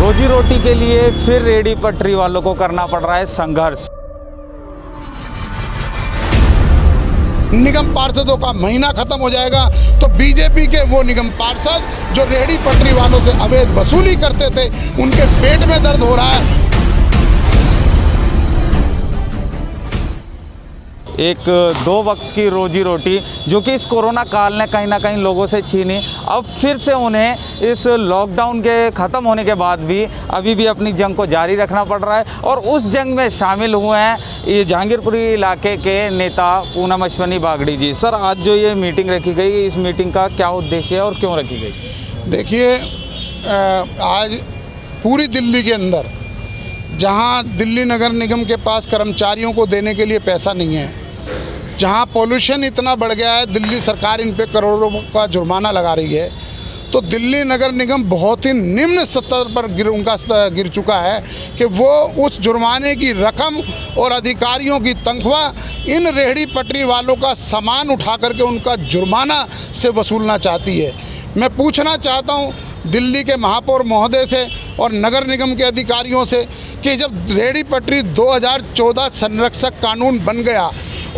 रोजी रोटी के लिए फिर रेहड़ी पटरी वालों को करना पड़ रहा है संघर्ष। निगम पार्षदों का महीना खत्म हो जाएगा तो बीजेपी के वो निगम पार्षद जो रेहड़ी पटरी वालों से अवैध वसूली करते थे उनके पेट में दर्द हो रहा है। एक दो वक्त की रोजी रोटी जो कि इस कोरोना काल ने कहीं ना कहीं लोगों से छीनी, अब फिर से उन्हें इस लॉकडाउन के ख़त्म होने के बाद भी अभी भी अपनी जंग को जारी रखना पड़ रहा है। और उस जंग में शामिल हुए हैं ये जहांगीरपुरी इलाके के नेता पूनम अश्वनी बागड़ी जी। सर, आज जो ये मीटिंग रखी गई, इस मीटिंग का क्या उद्देश्य है और क्यों रखी गई? देखिए, आज पूरी दिल्ली के अंदर जहां दिल्ली नगर निगम के पास कर्मचारियों को देने के लिए पैसा नहीं है, जहां पॉल्यूशन इतना बढ़ गया है, दिल्ली सरकार इन पे करोड़ों का जुर्माना लगा रही है, तो दिल्ली नगर निगम बहुत ही निम्न स्तर पर गिर चुका है कि वो उस जुर्माने की रकम और अधिकारियों की तनख्वाह इन रेहड़ी पटरी वालों का सामान उठा करके उनका जुर्माना से वसूलना चाहती है। मैं पूछना चाहता हूँ दिल्ली के महापौर महोदय से और नगर निगम के अधिकारियों से कि जब रेहड़ी पटरी 2014 संरक्षक कानून बन गया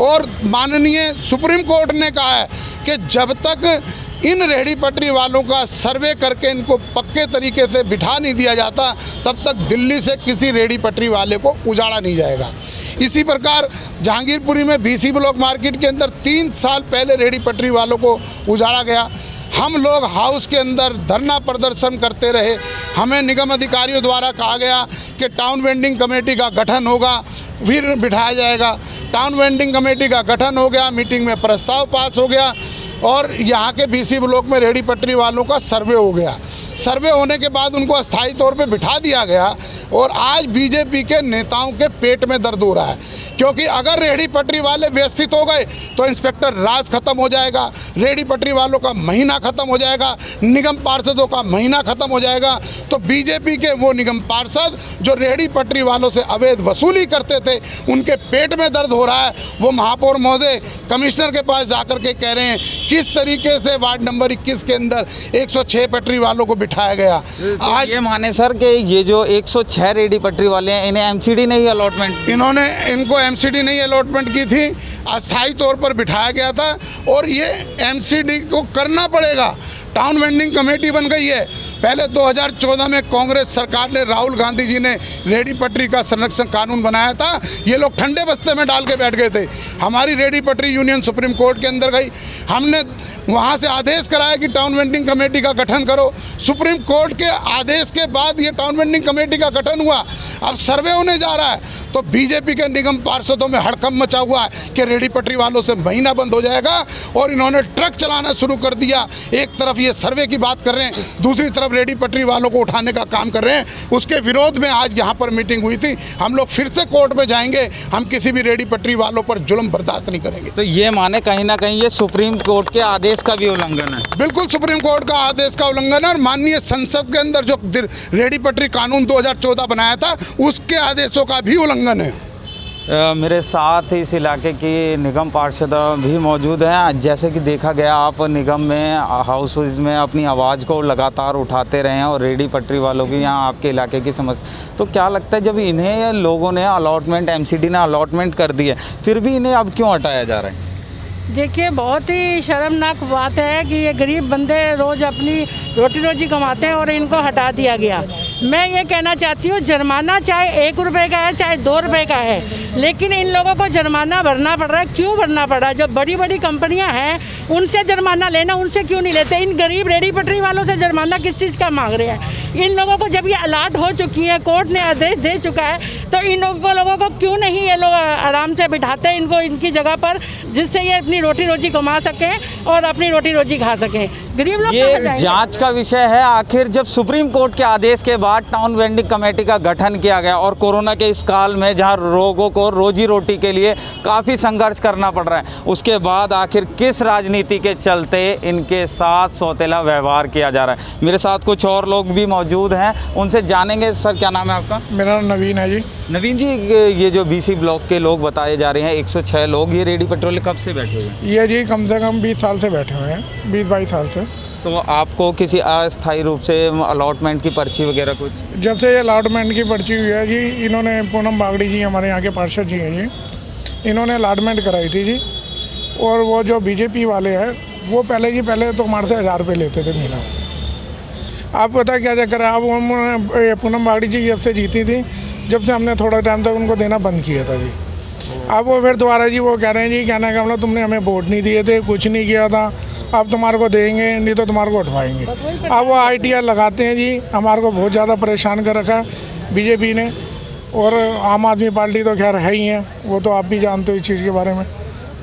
और माननीय सुप्रीम कोर्ट ने कहा है कि जब तक इन रेहड़ी पटरी वालों का सर्वे करके इनको पक्के तरीके से बिठा नहीं दिया जाता तब तक दिल्ली से किसी रेहड़ी पटरी वाले को उजाड़ा नहीं जाएगा। इसी प्रकार जहांगीरपुरी में बीसी ब्लॉक मार्केट के अंदर 3 साल पहले रेहड़ी पटरी वालों को उजाड़ा गया। हम लोग हाउस के अंदर धरना प्रदर्शन करते रहे। हमें निगम अधिकारियों द्वारा कहा गया कि टाउन वेंडिंग कमेटी का गठन होगा, फिर बिठाया जाएगा। टाउन वेंडिंग कमेटी का गठन हो गया, मीटिंग में प्रस्ताव पास हो गया और यहाँ के बीसी ब्लॉक में रेहड़ी पटरी वालों का सर्वे हो गया। सर्वे होने के बाद उनको अस्थायी तौर पे बिठा दिया गया और आज बीजेपी के नेताओं के पेट में दर्द हो रहा है, क्योंकि अगर रेहड़ी पटरी वाले व्यवस्थित हो गए तो इंस्पेक्टर राज खत्म हो जाएगा, रेहड़ी पटरी वालों का महीना खत्म हो जाएगा, निगम पार्षदों का महीना खत्म हो जाएगा। तो बीजेपी के वो निगम पार्षद जो रेहड़ी पटरी वालों से अवैध वसूली करते थे उनके पेट में दर्द हो रहा है। वो महापौर महोदय कमिश्नर के पास जाकर के कह रहे हैं किस तरीके से वार्ड नंबर 21 के अंदर 106 पटरी वालों को बिठाया गया। तो आज ये माने सर कि ये जो 106 रेहड़ी पटरी वाले हैं इन्हें एमसीडी नहीं अलॉटमेंट, इनको एमसीडी नहीं अलॉटमेंट की थी, अस्थायी तौर पर बिठाया गया था और ये एमसीडी को करना पड़ेगा। टाउन वेंडिंग कमेटी बन गई है। पहले 2014 में कांग्रेस सरकार ने, राहुल गांधी जी ने रेहड़ी पटरी का संरक्षण कानून बनाया था। ये लोग ठंडे बस्ते में डाल के बैठ गए थे। हमारी रेहड़ी पटरी यूनियन सुप्रीम कोर्ट के अंदर गई, हमने वहाँ से आदेश कराया कि टाउन वेंडिंग कमेटी का गठन करो। सुप्रीम कोर्ट के आदेश के बाद ये टाउन वेंडिंग कमेटी का गठन हुआ। अब सर्वे होने जा रहा है तो बीजेपी के निगम पार्षदों में हड़कंप मचा हुआ है कि रेहड़ी पटरी वालों से महीना बंद हो जाएगा और इन्होंने ट्रक चलाना शुरू कर दिया। एक तरफ ये सर्वे की बात कर रहे हैं, दूसरी तरफ रेहड़ी पटरी वालों को उठाने का काम कर रहे हैं। उसके विरोध में आज यहाँ पर मीटिंग हुई थी। हम लोग फिर से कोर्ट में जाएंगे, हम किसी भी रेहड़ी पटरी वालों पर जुल्म बर्दाश्त नहीं करेंगे। तो ये माने कहीं ना कहीं ये सुप्रीम कोर्ट के आदेश का भी उल्लंघन है। बिल्कुल सुप्रीम कोर्ट का आदेश का उल्लंघन है और माननीय संसद के अंदर जो रेहड़ी पटरी कानून 2014 बनाया था उसके आदेशों का भी उल्लंघन है। मेरे साथ इस इलाके की निगम पार्षद भी मौजूद हैं। जैसे कि देखा गया, आप निगम में हाउस में अपनी आवाज़ को लगातार उठाते रहे हैं और रेहड़ी पटरी वालों की यहाँ आपके इलाके की समस्या, तो क्या लगता है जब इन्हें लोगों ने अलॉटमेंट, एमसीडी ने अलॉटमेंट कर दी है, फिर भी इन्हें अब क्यों हटाया जा रहा है? देखिए, बहुत ही शर्मनाक बात है कि ये गरीब बंदे रोज़ अपनी रोटी रोजी कमाते हैं और इनको हटा दिया गया। मैं ये कहना चाहती हूँ, जुर्माना चाहे 1 रुपये का है चाहे 2 रुपये का है, लेकिन इन लोगों को जुर्माना भरना पड़ रहा है। क्यों भरना पड़ रहा है? जो बड़ी बड़ी कंपनियां हैं उनसे जुर्माना लेना, उनसे क्यों नहीं लेते? इन गरीब रेहड़ी पटरी वालों से जुर्माना किस चीज़ का मांग रहे हैं? इन लोगों को जब ये अलाट हो चुकी है, कोर्ट ने आदेश दे चुका है, तो इन लोगों को क्यों नहीं ये लोग आराम से बिठाते हैं इनको इनकी जगह पर, जिससे ये अपनी रोटी रोजी कमा सकें और अपनी रोटी रोजी खा सकें। गरीब लोग ये जांच का विषय है। आखिर जब सुप्रीम कोर्ट के आदेश के बाद टाउन वेंडिंग कमेटी का गठन किया गया और कोरोना के इस काल में जहां लोगों को रोजी रोटी के लिए काफ़ी संघर्ष करना पड़ रहा है, उसके बाद आखिर किस राजनीति के चलते इनके साथ सौतेला व्यवहार किया जा रहा है? मेरे साथ कुछ और लोग भी मौजूद हैं, उनसे जानेंगे। सर, क्या नाम है आपका? मेरा नाम नवीन है जी। नवीन जी, ये जो बीसी ब्लॉक के लोग बताए जा रहे हैं 106 लोग, ये रेहड़ी पटरी कब से बैठे हुए हैं? ये जी कम से कम 20 साल से बैठे हुए हैं, 20-22 साल से। तो आपको किसी अस्थायी रूप से अलॉटमेंट की पर्ची वगैरह कुछ? जब से ये अलॉटमेंट की पर्ची हुई है जी, इन्होंने पूनम बागड़ी जी हमारे यहाँ के पार्षद जी हैं जी, इन्होंने अलॉटमेंट कराई थी जी। और वो जो बीजेपी वाले हैं वो पहले तो हमारे से 1000 रुपये लेते थे महीना। आप पता क्या चक्कर है, अब उन्होंने पूनम बागड़ी जी जब से जीती थी, जब से हमने थोड़ा टाइम तक उनको देना बंद किया था जी। अब वो फिर दोबारा जी वो कह रहे हैं जी, कहने का मतलब तुमने हमें वोट नहीं दिए थे, कुछ नहीं किया था, अब तुम्हारे को देंगे नहीं तो तुम्हारे को उठवाएंगे। अब वो ITR लगाते हैं जी, हमारे को बहुत ज़्यादा परेशान कर रखा है बीजेपी ने। और आम आदमी पार्टी तो खैर है ही है, वो तो आप भी जानते हो इस चीज़ के बारे में,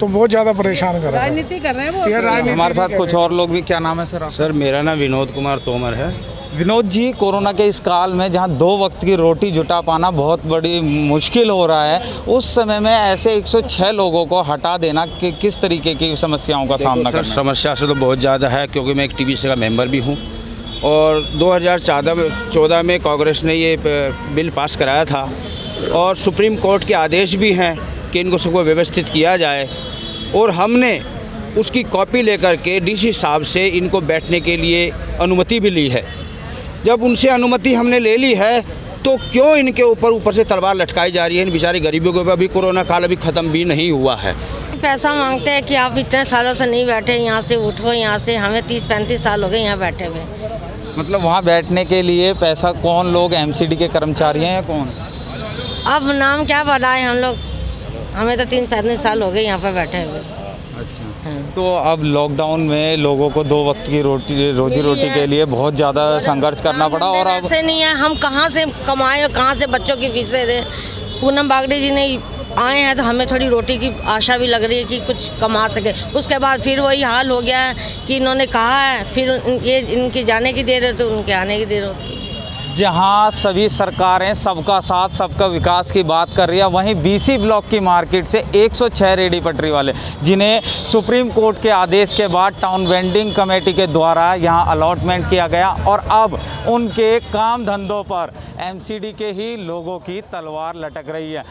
तो बहुत ज़्यादा परेशान कर रहा है। राजनीति कर रहे हैं वो। ये राजनीति हमारे साथ कुछ और लोग भी। क्या नाम है सर आप? सर मेरा नाम विनोद कुमार तोमर है। विनोद जी, कोरोना के इस काल में जहां 2 वक्त की रोटी जुटा पाना बहुत बड़ी मुश्किल हो रहा है, उस समय में ऐसे 106 लोगों को हटा देना कि किस तरीके की समस्याओं का सामना सर करना है? समस्या से तो बहुत ज़्यादा है, क्योंकि मैं एक TBC का मेंबर भी हूँ और 2014 में कांग्रेस ने ये बिल पास कराया था और सुप्रीम कोर्ट के आदेश भी हैं कि इनको सबको व्यवस्थित किया जाए। और हमने उसकी कॉपी लेकर के DC साहब से इनको बैठने के लिए अनुमति भी ली है। जब उनसे अनुमति हमने ले ली है तो क्यों इनके ऊपर से तलवार लटकाई जा रही है? इन बेचारे गरीबों के ऊपर अभी कोरोना काल अभी ख़त्म भी नहीं हुआ है। पैसा मांगते हैं कि आप इतने सालों से नहीं बैठे, यहाँ से उठो, यहाँ से। हमें 30-35 साल हो गए यहाँ बैठे हुए। मतलब वहाँ बैठने के लिए पैसा कौन लोग MCD के कर्मचारी हैं या कौन? अब नाम क्या बताएं हम लोग, हमें तो 30-35 साल हो गए यहाँ पर बैठे हुए। अच्छा। हाँ। तो अब लॉकडाउन में लोगों को 2 वक्त की रोजी रोटी के लिए बहुत ज़्यादा संघर्ष करना पड़ा। और अब ऐसे नहीं है, हम कहाँ से कमाएं, कहाँ से बच्चों की फीसें दें। पूनम बागड़ी जी ने आए हैं तो हमें थोड़ी रोटी की आशा भी लग रही है कि कुछ कमा सके। उसके बाद फिर वही हाल हो गया है कि इन्होंने कहा है, फिर ये इनके जाने की देर है तो उनके आने की देर होती है। जहां सभी सरकारें सबका साथ सबका विकास की बात कर रही है, वहीं BC ब्लॉक की मार्केट से 106 रेहड़ी पटरी वाले, जिन्हें सुप्रीम कोर्ट के आदेश के बाद टाउन वेंडिंग कमेटी के द्वारा यहां अलॉटमेंट किया गया और अब उनके काम धंधों पर MCD के ही लोगों की तलवार लटक रही है।